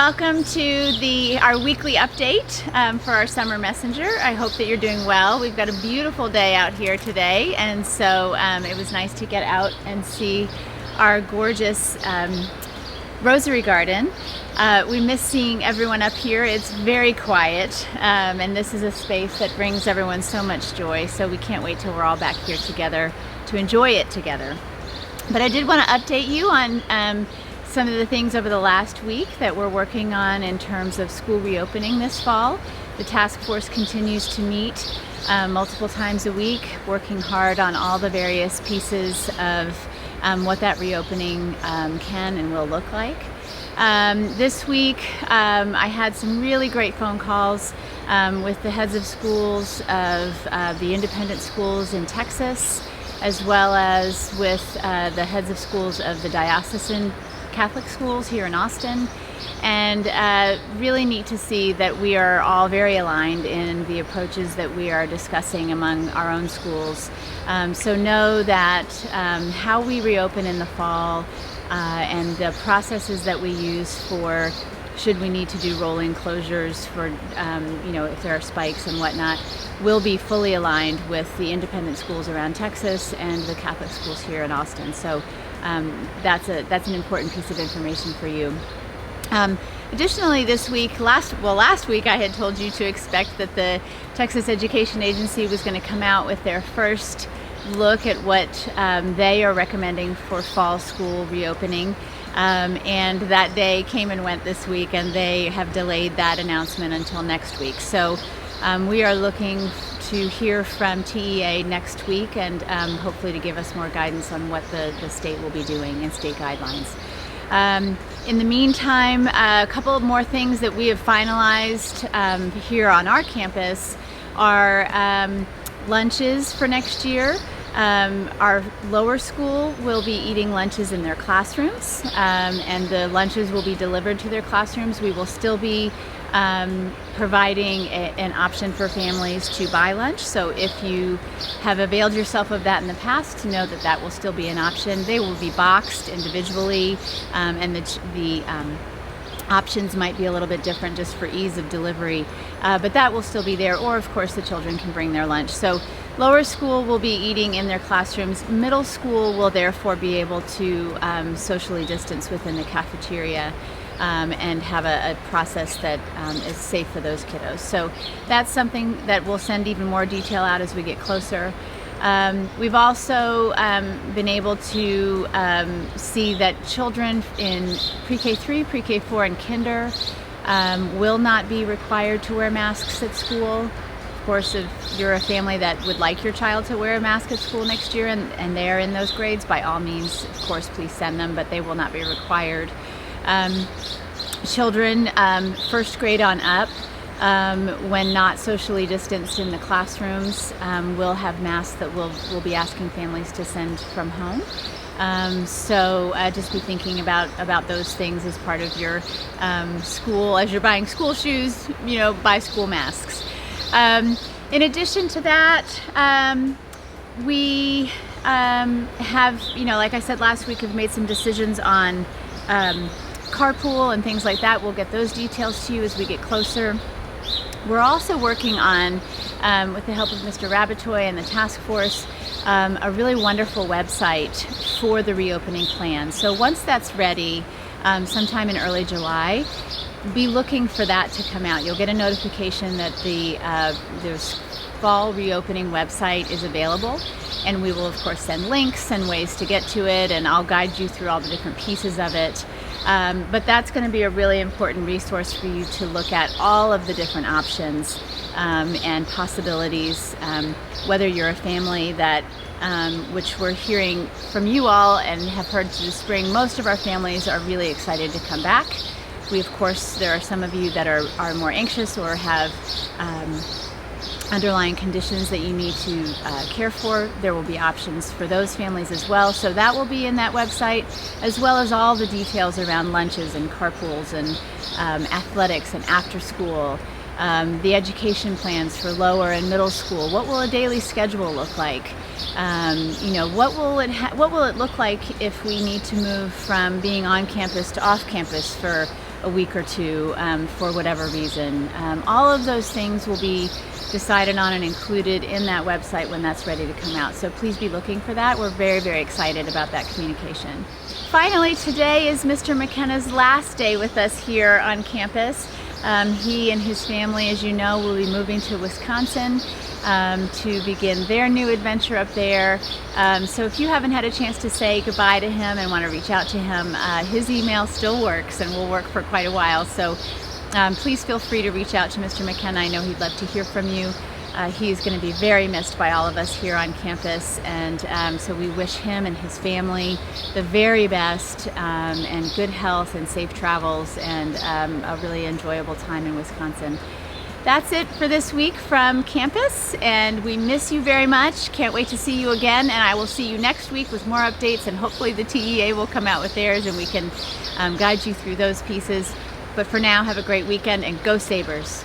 welcome to our weekly update for our summer messenger. I hope that you're doing well. We've got a beautiful day out here today, and so it was nice to get out and see our gorgeous rosary garden. We miss seeing everyone up here. It's very quiet, and this is a space that brings everyone so much joy, so we can't wait till we're all back here together to enjoy it together. But I did want to update you on some of the things over the last week that we're working on in terms of school reopening this fall. The task force continues to meet multiple times a week, working hard on all the various pieces of what that reopening can and will look like. This week I had some really great phone calls with the heads of schools of the independent schools in Texas, as well as with the heads of schools of the diocesan Catholic schools here in Austin, and really neat to see that we are all very aligned in the approaches that we are discussing among our own schools. So know that how we reopen in the fall and the processes that we use for should we need to do rolling closures for if there are spikes and whatnot, will be fully aligned with the independent schools around Texas and the Catholic schools here in Austin. So that's an important piece of information for you. Additionally, this week, last week I had told you to expect that the Texas Education Agency was going to come out with their first look at what they are recommending for fall school reopening. And that day came and went this week, and they have delayed that announcement until next week. So we are looking to hear from TEA next week, and hopefully to give us more guidance on what the state will be doing and state guidelines. In the meantime, a couple of more things that we have finalized here on our campus are lunches for next year. Our lower school will be eating lunches in their classrooms, and the lunches will be delivered to their classrooms. We will still be providing an option for families to buy lunch. So if you have availed yourself of that in the past, know that that will still be an option. They will be boxed individually, and the options might be a little bit different just for ease of delivery, but that will still be there. Or of course the children can bring their lunch. So lower school will be eating in their classrooms. Middle school will therefore be able to socially distance within the cafeteria and have a process that is safe for those kiddos. So that's something that we'll send even more detail out as we get closer. We've also been able to see that children in pre-K3, pre-K4, and kinder will not be required to wear masks at school. Of course, if you're a family that would like your child to wear a mask at school next year and they are in those grades, by all means, of course, please send them, but they will not be required. Children first grade on up, when not socially distanced in the classrooms, will have masks that we'll be asking families to send from home. So just be thinking about those things as part of your school. As you're buying school shoes, buy school masks. In addition to that, we have, like I said last week, have made some decisions on carpool and things like that. We'll get those details to you as we get closer. We're also working on, with the help of Mr. Rabbitoy and the task force, a really wonderful website for the reopening plan. So once that's ready, sometime in early July, be looking for that to come out. You'll get a notification that the fall reopening website is available, and we will of course send links and ways to get to it, and I'll guide you through all the different pieces of it. But that's going to be a really important resource for you to look at all of the different options and possibilities, whether you're a family that, which we're hearing from you all and have heard through the spring, most of our families are really excited to come back. We, of course, there are some of you that are more anxious or have underlying conditions that you need to care for. There will be options for those families as well. So that will be in that website, as well as all the details around lunches and carpools and athletics and after school, the education plans for lower and middle school. What will a daily schedule look like? What will it look like if we need to move from being on campus to off campus for a week or two for whatever reason. All of those things will be decided on and included in that website when that's ready to come out. So please be looking for that. We're very, very excited about that communication. Finally, today is Mr. McKenna's last day with us here on campus. He and his family, as you know, will be moving to Wisconsin to begin their new adventure up there. So if you haven't had a chance to say goodbye to him and want to reach out to him, his email still works and will work for quite a while. So please feel free to reach out to Mr. McKenna. I know he'd love to hear from you. He's going to be very missed by all of us here on campus, and so we wish him and his family the very best, and good health and safe travels, and a really enjoyable time in Wisconsin. That's it for this week from campus, and we miss you very much. Can't wait to see you again, and I will see you next week with more updates, and hopefully the TEA will come out with theirs and we can guide you through those pieces. But for now, have a great weekend and go Sabres!